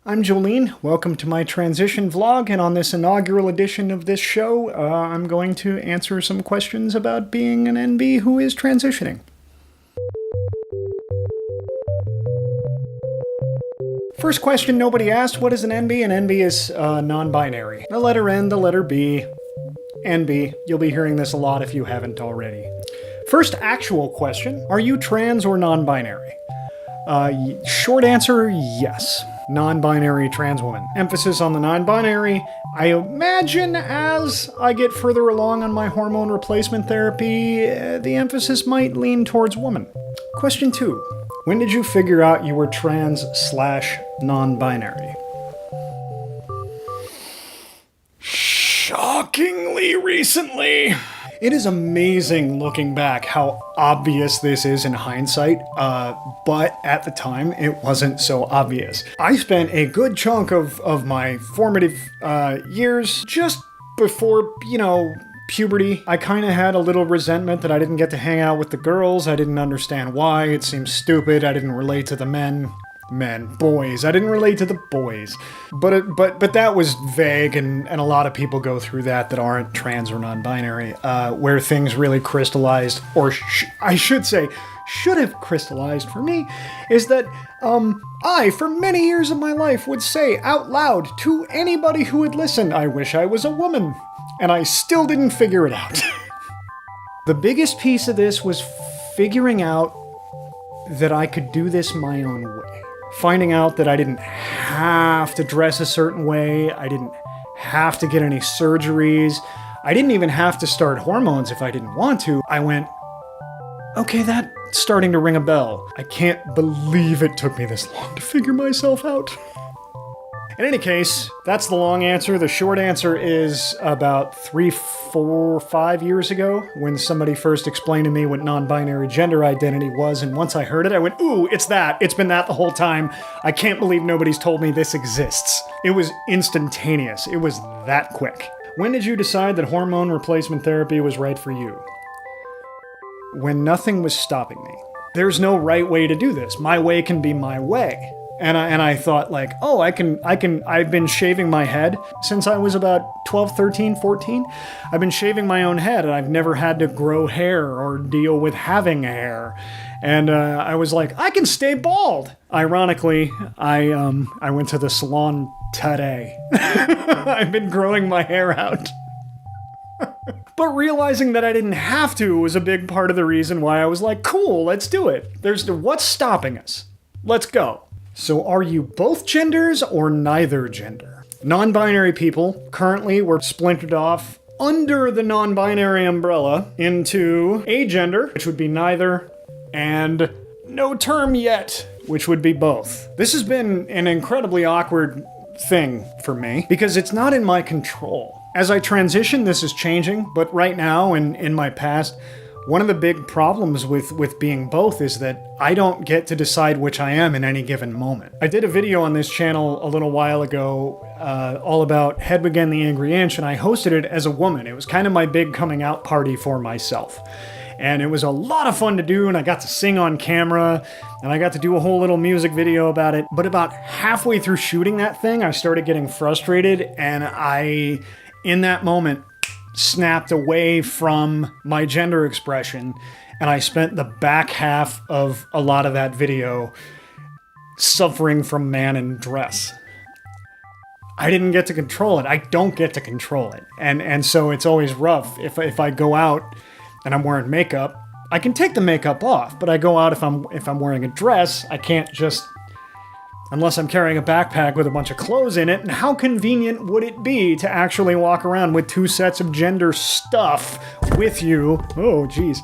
I'm Jolene. Welcome to my transition vlog, and on this inaugural edition of this show, I'm going to answer some questions about being an Enby who is transitioning. First question nobody asked, what is an Enby? An Enby is non-binary. The letter N, the letter B, Enby. You'll be hearing this a lot if you haven't already. First actual question, are you trans or non-binary? Short answer, yes. Non-binary trans woman. Emphasis on the non-binary. I imagine as I get further along on my hormone replacement therapy, the emphasis might lean towards woman. Question 2. When did you figure out you were trans/non-binary? Shockingly recently. It is amazing looking back how obvious this is in hindsight, but at the time it wasn't so obvious. I spent a good chunk of my formative years just before, puberty. I kind of had a little resentment that I didn't get to hang out with the girls. I didn't understand why. It seemed stupid. I didn't relate to the boys. I didn't relate to the boys. But that was vague, and a lot of people go through that aren't trans or non-binary, where things really crystallized, or I should say, should have crystallized for me, is that I, for many years of my life, would say out loud to anybody who would listen, I wish I was a woman. And I still didn't figure it out. The biggest piece of this was figuring out that I could do this my own way. Finding out that I didn't have to dress a certain way, I didn't have to get any surgeries, I didn't even have to start hormones if I didn't want to. I went, okay, that's starting to ring a bell. I can't believe it took me this long to figure myself out. In any case, that's the long answer. The short answer is about 3, 4, 5 years ago, when somebody first explained to me what non-binary gender identity was, and once I heard it, I went, ooh, it's that. It's been that the whole time. I can't believe nobody's told me this exists. It was instantaneous. It was that quick. When did you decide that hormone replacement therapy was right for you? When nothing was stopping me. There's no right way to do this. My way can be my way. And I thought, like, oh, I've been shaving my head since I was about 12, 13, 14. I've been shaving my own head, and I've never had to grow hair or deal with having hair. And I was like, I can stay bald. Ironically, I went to the salon today. I've been growing my hair out. But realizing that I didn't have to was a big part of the reason why I was like, cool, let's do it. What's stopping us? Let's go. So are you both genders or neither gender? Non-binary people currently were splintered off under the non-binary umbrella into agender, which would be neither, and no term yet, which would be both. This has been an incredibly awkward thing for me because it's not in my control. As I transition, this is changing, but right now and in my past, one of the big problems with being both is that I don't get to decide which I am in any given moment. I did a video on this channel a little while ago all about Hedwig and the Angry Inch, and I hosted it as a woman. It was kind of my big coming out party for myself. And it was a lot of fun to do, and I got to sing on camera, and I got to do a whole little music video about it. But about halfway through shooting that thing, I started getting frustrated, and I, in that moment, snapped away from my gender expression, and I spent the back half of a lot of that video suffering from man in dress. I didn't get to control it. I don't get to control it. And so it's always rough. If I go out and I'm wearing makeup, I can take the makeup off, but I go out if I'm wearing a dress, I can't just, unless I'm carrying a backpack with a bunch of clothes in it, and how convenient would it be to actually walk around with 2 sets of gender stuff with you, oh geez,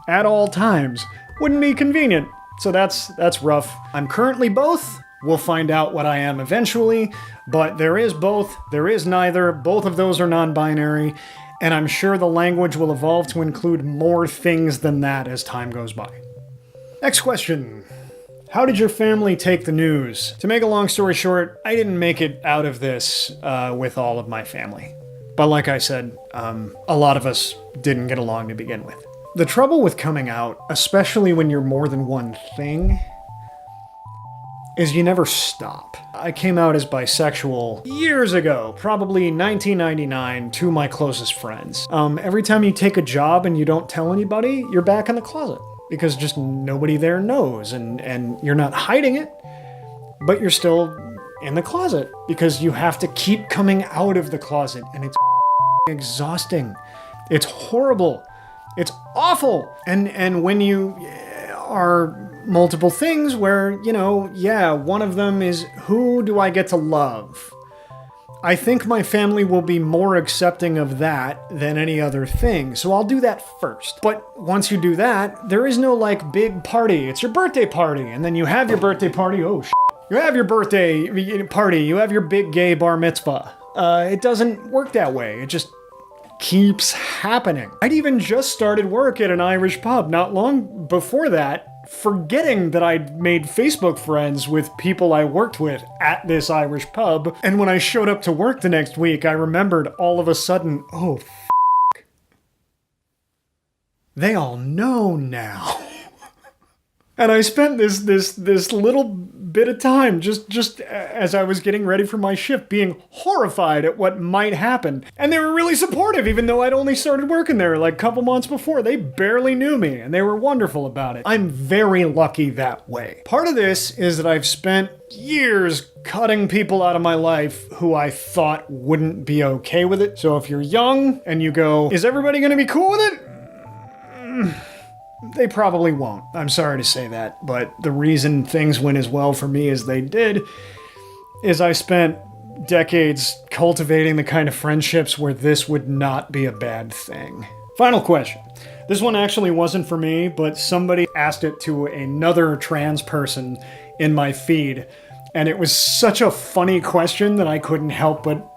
at all times? Wouldn't be convenient. So that's rough. I'm currently both. We'll find out what I am eventually, but there is both, there is neither, both of those are non-binary, and I'm sure the language will evolve to include more things than that as time goes by. Next question. How did your family take the news? To make a long story short, I didn't make it out of this with all of my family. But like I said, a lot of us didn't get along to begin with. The trouble with coming out, especially when you're more than one thing, is you never stop. I came out as bisexual years ago, probably 1999, to my closest friends. Every time you take a job and you don't tell anybody, you're back in the closet because just nobody there knows, and you're not hiding it, but you're still in the closet because you have to keep coming out of the closet, and it's exhausting. It's horrible. It's awful. And when you are multiple things where, you know, yeah, one of them is, who do I get to love? I think my family will be more accepting of that than any other thing, so I'll do that first. But once you do that, there is no, like, big party. It's your birthday party, and then you have your birthday party. Oh, shit. You have your birthday party. You have your big gay bar mitzvah. It doesn't work that way. It just keeps happening. I'd even just started work at an Irish pub not long before that, forgetting that I'd made Facebook friends with people I worked with at this Irish pub. And when I showed up to work the next week, I remembered all of a sudden, oh, they all know now. And I spent this little bit of time just as I was getting ready for my shift being horrified at what might happen. And they were really supportive, even though I'd only started working there like a couple months before. They barely knew me, and they were wonderful about it. I'm very lucky that way. Part of this is that I've spent years cutting people out of my life who I thought wouldn't be okay with it. So if you're young and you go, is everybody gonna be cool with it? They probably won't. I'm sorry to say that, but the reason things went as well for me as they did is I spent decades cultivating the kind of friendships where this would not be a bad thing. Final question. This one actually wasn't for me, but somebody asked it to another trans person in my feed, and it was such a funny question that I couldn't help but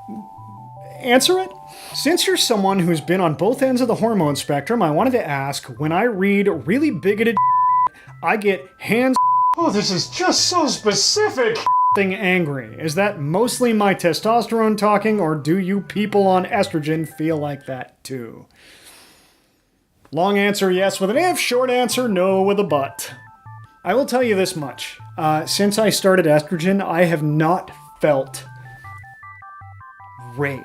answer it. Since you're someone who's been on both ends of the hormone spectrum, I wanted to ask, when I read really bigoted I get hands oh, this is just so specific angry. Is that mostly my testosterone talking, or do you people on estrogen feel like that too? Long answer, yes with an if. Short answer, no with a but. I will tell you this much. Since I started estrogen, I have not felt rage.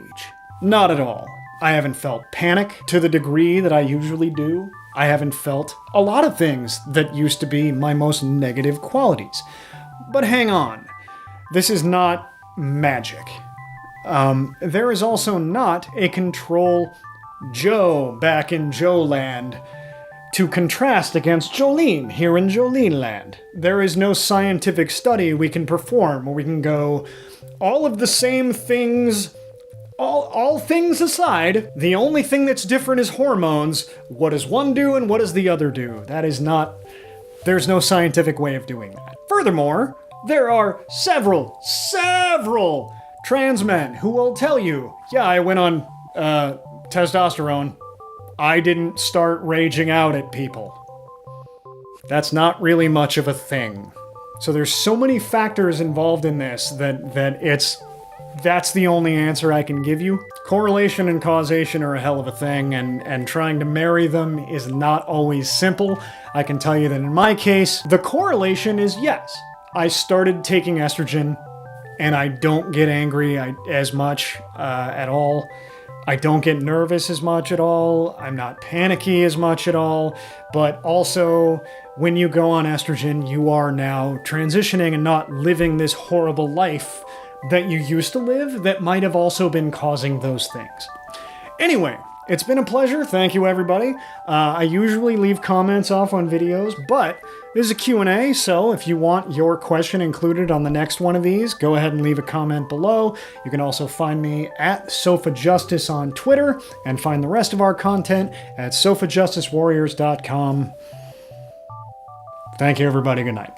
Not at all. I haven't felt panic to the degree that I usually do. I haven't felt a lot of things that used to be my most negative qualities. But hang on. This is not magic. There is also not a control Joe back in Joe land to contrast against Jolene here in Jolene land. There is no scientific study we can perform where we can go, all of the same things, all things aside, the only thing that's different is hormones. What does one do and what does the other do? That is not, there's no scientific way of doing that. Furthermore, there are several trans men who will tell you, yeah, I went on testosterone. I didn't start raging out at people. That's not really much of a thing. So there's so many factors involved in this that that's the only answer I can give you. Correlation and causation are a hell of a thing, and trying to marry them is not always simple. I can tell you that in my case, the correlation is yes. I started taking estrogen, and I don't get angry as much at all. I don't get nervous as much at all. I'm not panicky as much at all. But also, when you go on estrogen, you are now transitioning and not living this horrible life that you used to live that might have also been causing those things. Anyway, it's been a pleasure. Thank you, everybody. I usually leave comments off on videos, but this is a Q&A, so if you want your question included on the next one of these, go ahead and leave a comment below. You can also find me at SofaJustice on Twitter, and find the rest of our content at sofajusticewarriors.com. Thank you, everybody. Good night.